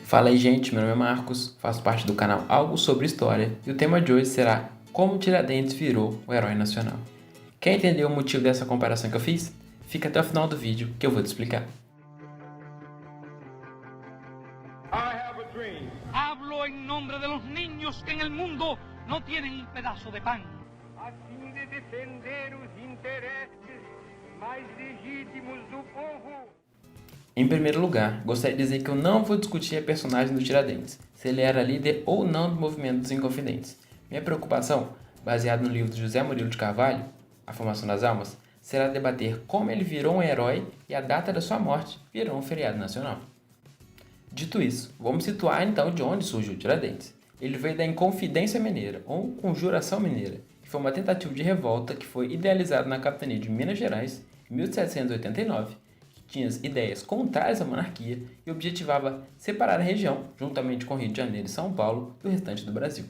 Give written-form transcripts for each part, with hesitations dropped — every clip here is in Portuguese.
Fala aí, gente, meu nome é Marcos, faço parte do canal Algo Sobre História e o tema de hoje será Como Tiradentes virou o herói nacional. Quer entender o motivo dessa comparação que eu fiz? Fica até o final do vídeo que eu vou te explicar. Hablo en nombre de los niños que en el mundo no tienen un pedazo de pan. A fim de defender os interesses mais legítimos do povo. Em primeiro lugar, gostaria de dizer que eu não vou discutir a personagem do Tiradentes, se ele era líder ou não do movimento dos Inconfidentes. Minha preocupação, baseada no livro de José Murilo de Carvalho, A Formação das Almas, será debater como ele virou um herói e a data da sua morte virou um feriado nacional. Dito isso, vamos situar então de onde surgiu o Tiradentes. Ele veio da Inconfidência Mineira, ou Conjuração Mineira, que foi uma tentativa de revolta que foi idealizada na capitania de Minas Gerais em 1789, que tinha ideias contrárias à monarquia e objetivava separar a região, juntamente com Rio de Janeiro e São Paulo, do restante do Brasil.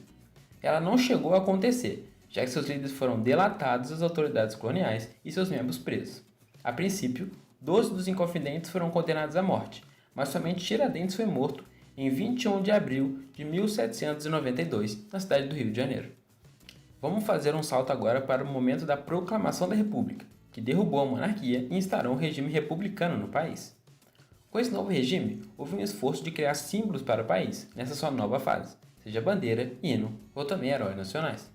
Ela não chegou a acontecer, já que seus líderes foram delatados às autoridades coloniais e seus membros presos. A princípio, 12 dos Inconfidentes foram condenados à morte, mas somente Tiradentes foi morto em 21 de abril de 1792, na cidade do Rio de Janeiro. Vamos fazer um salto agora para o momento da proclamação da República, que derrubou a monarquia e instaurou um regime republicano no país. Com esse novo regime, houve um esforço de criar símbolos para o país, nessa sua nova fase, seja bandeira, hino ou também heróis nacionais.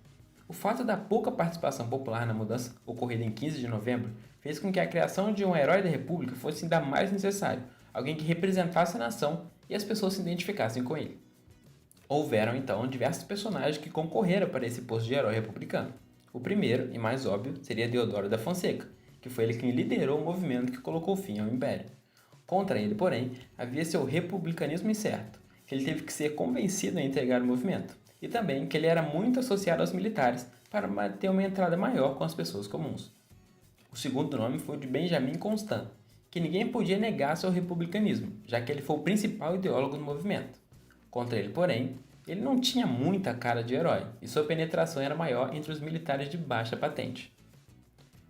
O fato da pouca participação popular na mudança, ocorrida em 15 de novembro, fez com que a criação de um herói da República fosse ainda mais necessário, alguém que representasse a nação e as pessoas se identificassem com ele. Houveram então diversos personagens que concorreram para esse posto de herói republicano. O primeiro, e mais óbvio, seria Deodoro da Fonseca, que foi ele quem liderou o movimento que colocou fim ao Império. Contra ele, porém, havia seu republicanismo incerto, que ele teve que ser convencido a entregar o movimento, e também que ele era muito associado aos militares para ter uma entrada maior com as pessoas comuns. O segundo nome foi o de Benjamin Constant, que ninguém podia negar seu republicanismo, já que ele foi o principal ideólogo do movimento. Contra ele, porém, ele não tinha muita cara de herói, e sua penetração era maior entre os militares de baixa patente.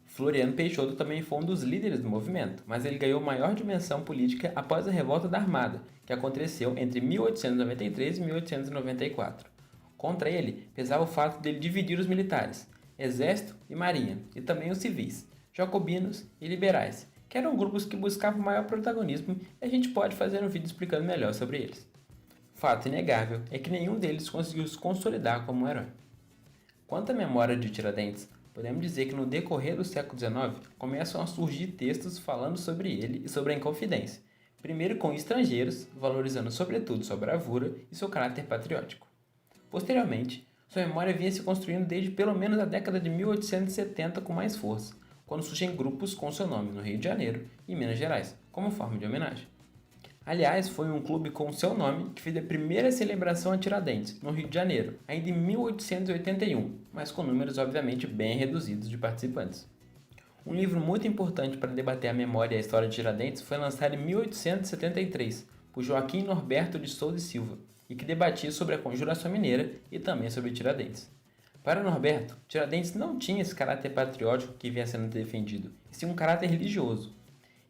Floriano Peixoto também foi um dos líderes do movimento, mas ele ganhou maior dimensão política após a Revolta da Armada, que aconteceu entre 1893 e 1894. Contra ele, pesava o fato dele dividir os militares, exército e marinha, e também os civis, jacobinos e liberais, que eram grupos que buscavam maior protagonismo e a gente pode fazer um vídeo explicando melhor sobre eles. Fato inegável é que nenhum deles conseguiu se consolidar como um herói. Quanto à memória de Tiradentes, podemos dizer que no decorrer do século XIX começam a surgir textos falando sobre ele e sobre a Inconfidência, primeiro com estrangeiros, valorizando sobretudo sua bravura e seu caráter patriótico. Posteriormente, sua memória vinha se construindo desde pelo menos a década de 1870 com mais força, quando surgem grupos com seu nome no Rio de Janeiro e Minas Gerais, como forma de homenagem. Aliás, foi um clube com seu nome que fez a primeira celebração a Tiradentes, no Rio de Janeiro, ainda em 1881, mas com números obviamente bem reduzidos de participantes. Um livro muito importante para debater a memória e a história de Tiradentes foi lançado em 1873 por Joaquim Norberto de Souza e Silva, e que debatia sobre a Conjuração Mineira e também sobre Tiradentes. Para Norberto, Tiradentes não tinha esse caráter patriótico que vinha sendo defendido, e sim um caráter religioso.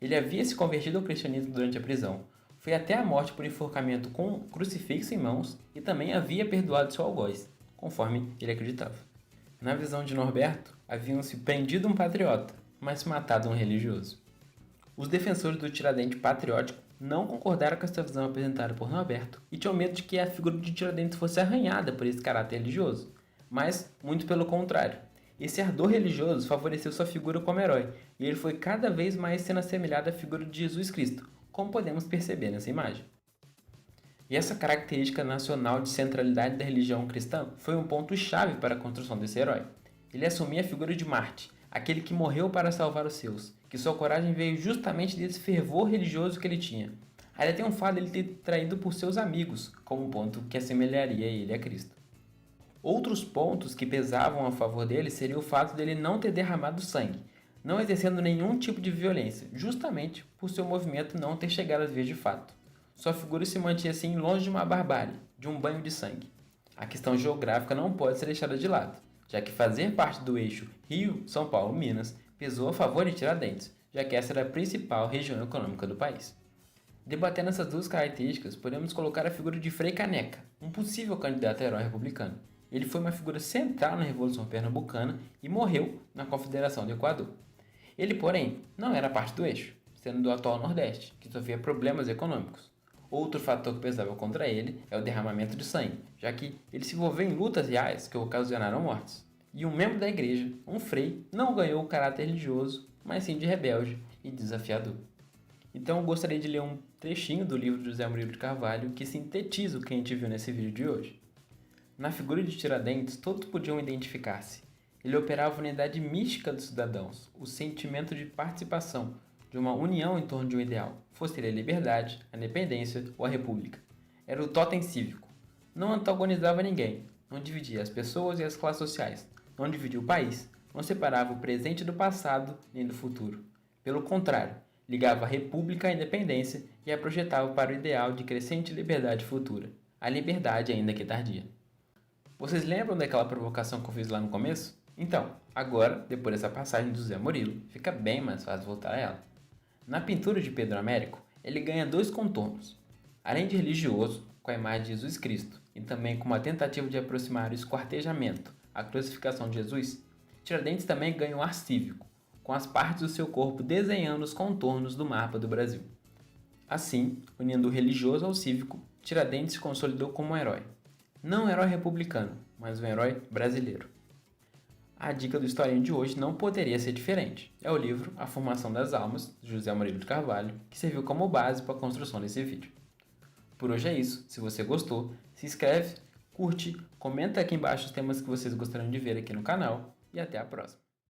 Ele havia se convertido ao cristianismo durante a prisão, foi até a morte por enforcamento com crucifixo em mãos e também havia perdoado seu algoz, conforme ele acreditava. Na visão de Norberto, haviam-se prendido um patriota, mas matado um religioso. Os defensores do Tiradentes patriótico não concordaram com essa visão apresentada por Norberto e tinham medo de que a figura de Tiradentes fosse arranhada por esse caráter religioso. Mas, muito pelo contrário, esse ardor religioso favoreceu sua figura como herói, e ele foi cada vez mais sendo assemelhado à figura de Jesus Cristo, como podemos perceber nessa imagem. E essa característica nacional de centralidade da religião cristã foi um ponto-chave para a construção desse herói. Ele assumia a figura de Marte, aquele que morreu para salvar os seus, que sua coragem veio justamente desse fervor religioso que ele tinha. Ainda tem um fato dele ter traído por seus amigos, como um ponto que assemelharia ele a Cristo. Outros pontos que pesavam a favor dele seria o fato dele não ter derramado sangue, não exercendo nenhum tipo de violência, justamente por seu movimento não ter chegado às vias de fato. Sua figura se mantinha assim longe de uma barbárie, de um banho de sangue. A questão geográfica não pode ser deixada de lado, já que fazer parte do eixo Rio, São Paulo, Minas pesou a favor de Tiradentes, já que essa era a principal região econômica do país. Debatendo essas duas características, podemos colocar a figura de Frei Caneca, um possível candidato a herói republicano. Ele foi uma figura central na Revolução Pernambucana e morreu na Confederação do Equador. Ele, porém, não era parte do eixo, sendo do atual Nordeste, que sofria problemas econômicos. Outro fator que pesava contra ele é o derramamento de sangue, já que ele se envolveu em lutas reais que ocasionaram mortes. E um membro da igreja, um frei, não ganhou o caráter religioso, mas sim de rebelde e desafiador. Então eu gostaria de ler um trechinho do livro de José Murilo de Carvalho que sintetiza o que a gente viu nesse vídeo de hoje. Na figura de Tiradentes, todos podiam identificar-se. Ele operava a unidade mística dos cidadãos, o sentimento de participação, de uma união em torno de um ideal, fosse ele a liberdade, a independência ou a república. Era o totem cívico. Não antagonizava ninguém, não dividia as pessoas e as classes sociais, não dividia o país, não separava o presente do passado nem do futuro. Pelo contrário, ligava a república à independência e a projetava para o ideal de crescente liberdade futura, a liberdade ainda que tardia. Vocês lembram daquela provocação que eu fiz lá no começo? Então, agora, depois dessa passagem do José Murilo, fica bem mais fácil voltar a ela. Na pintura de Pedro Américo, ele ganha dois contornos. Além de religioso, com a imagem de Jesus Cristo, e também com uma tentativa de aproximar o esquartejamento à crucificação de Jesus, Tiradentes também ganha um ar cívico, com as partes do seu corpo desenhando os contornos do mapa do Brasil. Assim, unindo o religioso ao cívico, Tiradentes se consolidou como um herói. Não um herói republicano, mas um herói brasileiro. A dica do historinho de hoje não poderia ser diferente. É o livro A Formação das Almas, de José Murilo de Carvalho, que serviu como base para a construção desse vídeo. Por hoje é isso. Se você gostou, se inscreve, curte, comenta aqui embaixo os temas que vocês gostariam de ver aqui no canal e até a próxima.